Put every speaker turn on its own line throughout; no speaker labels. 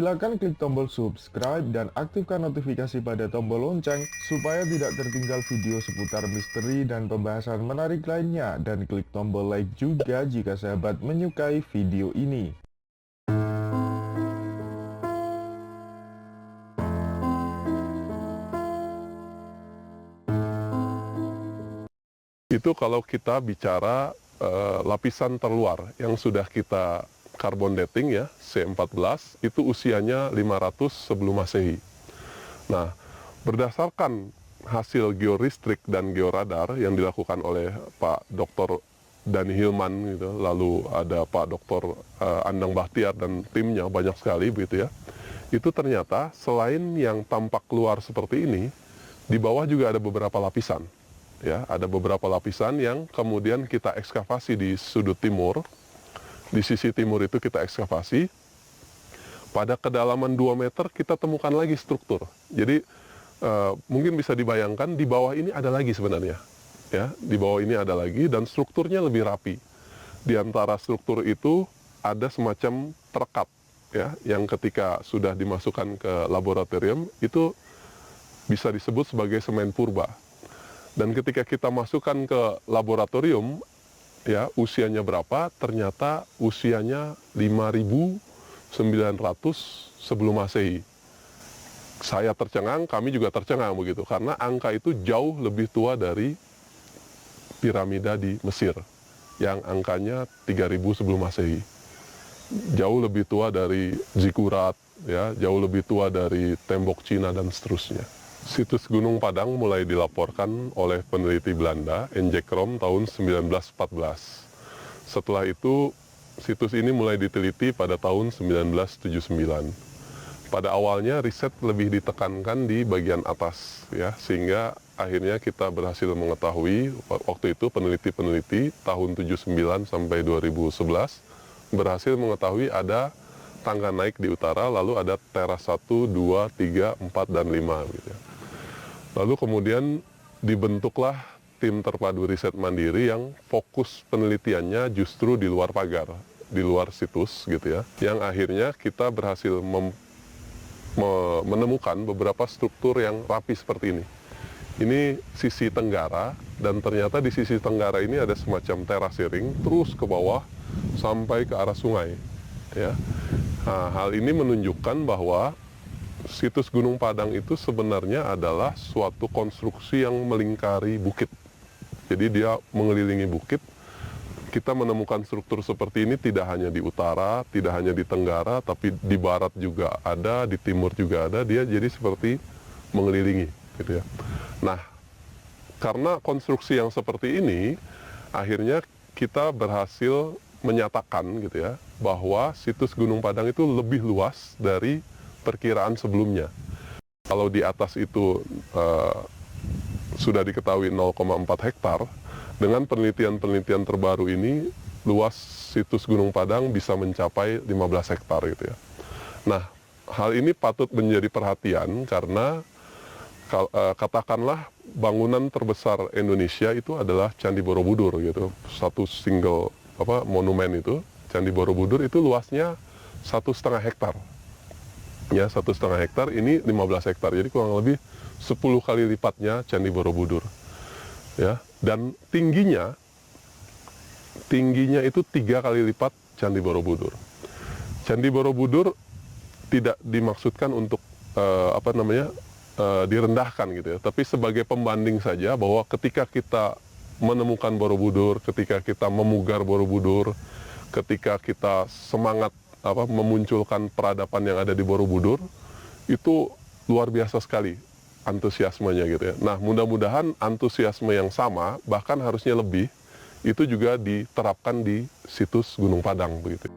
Silakan klik tombol subscribe dan aktifkan notifikasi pada tombol lonceng supaya tidak tertinggal video seputar misteri dan pembahasan menarik lainnya, dan klik tombol like juga jika sahabat menyukai video ini.
Itu kalau kita bicara lapisan terluar yang sudah kita carbon dating ya, C14, itu usianya 500 sebelum Masehi. Nah, berdasarkan hasil geolistrik dan georadar yang dilakukan oleh Pak Dr. Dani Hilman gitu, lalu ada Pak Dr. Andang Bahtiar dan timnya banyak sekali begitu ya. Itu ternyata selain yang tampak keluar seperti ini, di bawah juga ada beberapa lapisan. Ya, ada beberapa lapisan yang kemudian kita ekskavasi di sudut timur. Di sisi timur itu kita ekskavasi. Pada kedalaman 2 meter kita temukan lagi struktur. Jadi mungkin bisa dibayangkan di bawah ini ada lagi sebenarnya. Ya, di bawah ini ada lagi dan strukturnya lebih rapi. Di antara struktur itu ada semacam perekat ya, yang ketika sudah dimasukkan ke laboratorium itu bisa disebut sebagai semen purba. Dan ketika kita masukkan ke laboratorium, ya usianya berapa? Ternyata usianya 5.900 sebelum Masehi. Saya tercengang, kami juga tercengang begitu, karena angka itu jauh lebih tua dari piramida di Mesir, yang angkanya 3.000 sebelum Masehi. Jauh lebih tua dari Zikurat, ya, jauh lebih tua dari tembok Cina dan seterusnya. Situs Gunung Padang mulai dilaporkan oleh peneliti Belanda, N.J. Krom, tahun 1914. Setelah itu, situs ini mulai diteliti pada tahun 1979. Pada awalnya, riset lebih ditekankan di bagian atas, ya, sehingga akhirnya kita berhasil mengetahui, waktu itu peneliti-peneliti tahun 79 sampai 2011, berhasil mengetahui ada tangga naik di utara, lalu ada teras 1, 2, 3, 4, dan 5. Gitu ya. Lalu kemudian dibentuklah tim terpadu riset mandiri yang fokus penelitiannya justru di luar pagar, di luar situs gitu ya. Yang akhirnya kita berhasil menemukan beberapa struktur yang rapi seperti ini. Ini sisi tenggara, dan ternyata di sisi tenggara ini ada semacam terasering terus ke bawah sampai ke arah sungai. Ya. Nah, hal ini menunjukkan bahwa situs Gunung Padang itu sebenarnya adalah suatu konstruksi yang melingkari bukit. Jadi dia mengelilingi bukit. Kita menemukan struktur seperti ini tidak hanya di utara, tidak hanya di tenggara, tapi di barat juga ada, di timur juga ada. Dia jadi seperti mengelilingi, gitu ya. Nah, karena konstruksi yang seperti ini, akhirnya kita berhasil menyatakan, gitu ya, bahwa situs Gunung Padang itu lebih luas dari perkiraan sebelumnya. Kalau di atas itu sudah diketahui 0,4 hektar, dengan penelitian-penelitian terbaru ini, luas situs Gunung Padang bisa mencapai 15 hektar gitu ya. Nah, hal ini patut menjadi perhatian karena katakanlah bangunan terbesar Indonesia itu adalah Candi Borobudur gitu. Satu single monumen itu, Candi Borobudur itu luasnya 1,5 hektar. Ya, 1,5 hektar, ini 15 hektar, jadi kurang lebih 10 kali lipatnya Candi Borobudur. Ya, dan tingginya itu 3 kali lipat Candi Borobudur. Candi Borobudur tidak dimaksudkan untuk direndahkan gitu ya, tapi sebagai pembanding saja bahwa ketika kita menemukan Borobudur, ketika kita memugar Borobudur, ketika kita semangat memunculkan peradaban yang ada di Borobudur, itu luar biasa sekali antusiasmenya gitu ya. Nah, mudah-mudahan antusiasme yang sama, bahkan harusnya lebih, itu juga diterapkan di situs Gunung Padang begitu.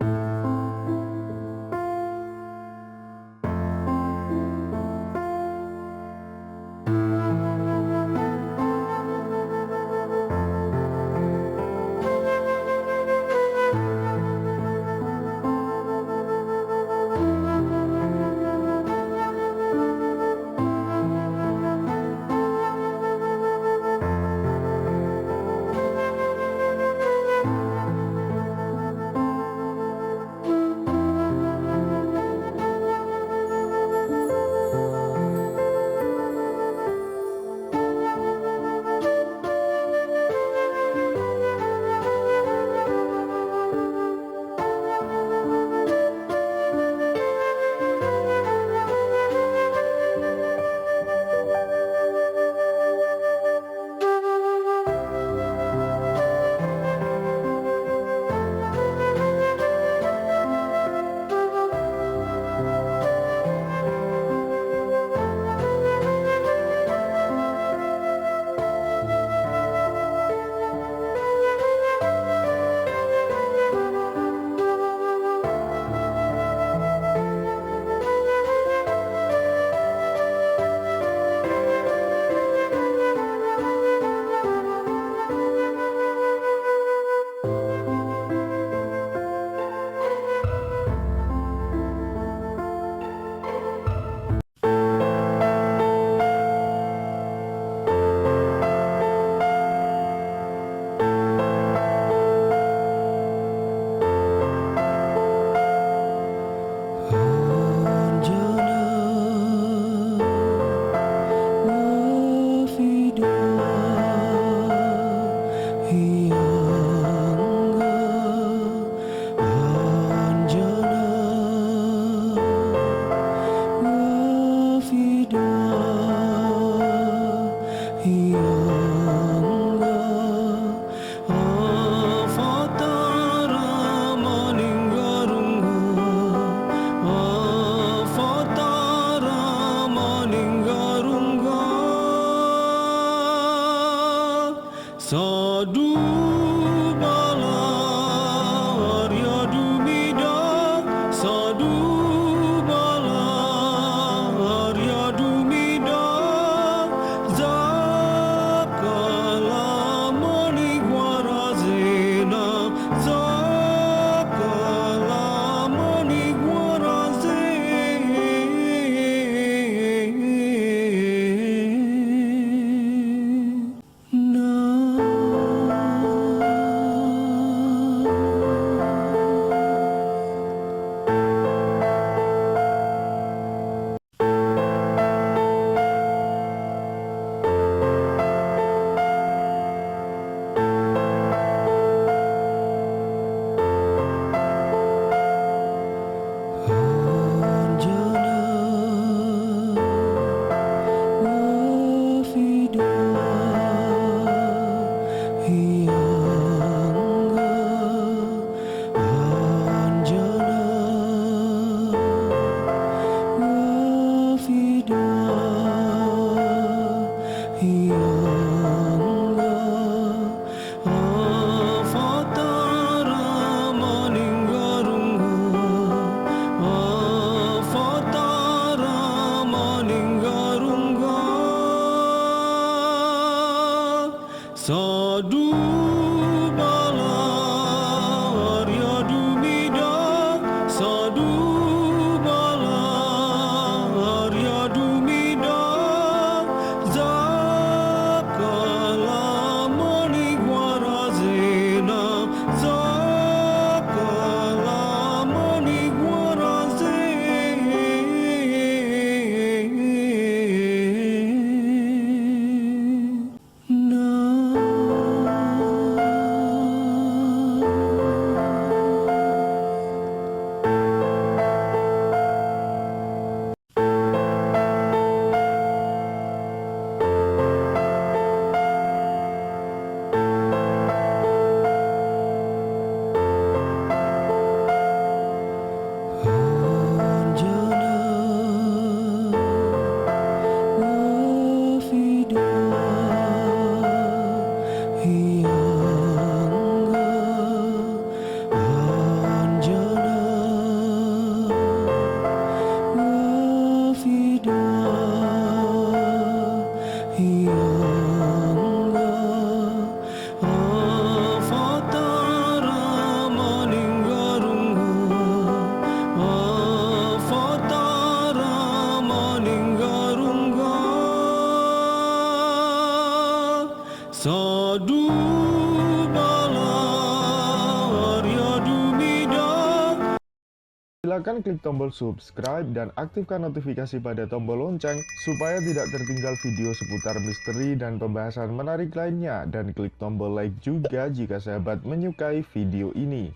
Sadu bala Arya Dumida Sadu bala Arya Dumida Zakala Manik Warazena Zakala Manik Sadu bala Arya Dumida Sadu bala Arya Dumida Zakala Manik Warazena Zakala Manik Sadu bala Arya Dumida.
Silakan klik tombol subscribe dan aktifkan notifikasi pada tombol lonceng supaya tidak tertinggal video seputar misteri dan pembahasan menarik lainnya, dan klik tombol like juga jika sahabat menyukai video ini.